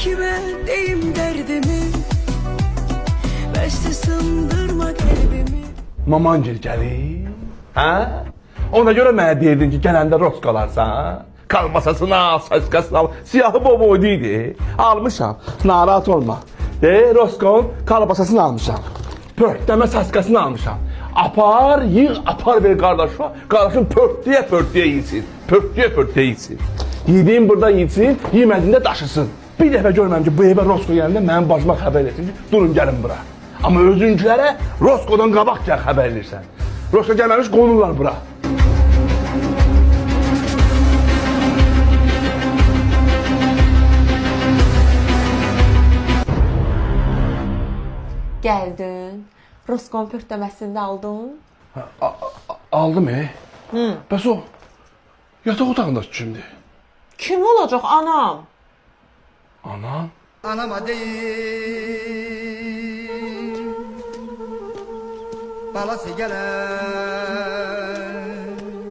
kime deyim derdimi, beste sındırma kalbimi. Mamancil gəlir. Hə? Ona görə mənə deyirdin ki, gələndə rost qalarsan. Kalmasasına, saçkasına al. Siyahı boboydu idi. Almışam. Narahat olma. Roskon kalbasasını almışam. Pörtleme saçkasını almışam. Apar, yığ, apar ver kardeşa. Kardeşim pörtlüye pörtlüye yiysin. Pörtlüye pörtlüye yiysin. Yediğin burada yiysin, yemediğinde daşısın. Bir dəfə görməm ki, bu evə Rosko gələndə mənim başıma xəbər etsin ki, durun gəlin bura. Amma özünkülərə Roskodan qabaq gəl xəbər edirsən. Rosko gəlməmiş qonurlar bura. Gəldin, Roskon pörtləməsində aldın. Aldım Bəs o yataq otağındakı kimdir? Kim olacaq anam? Anam? Anama değil, balası gelir.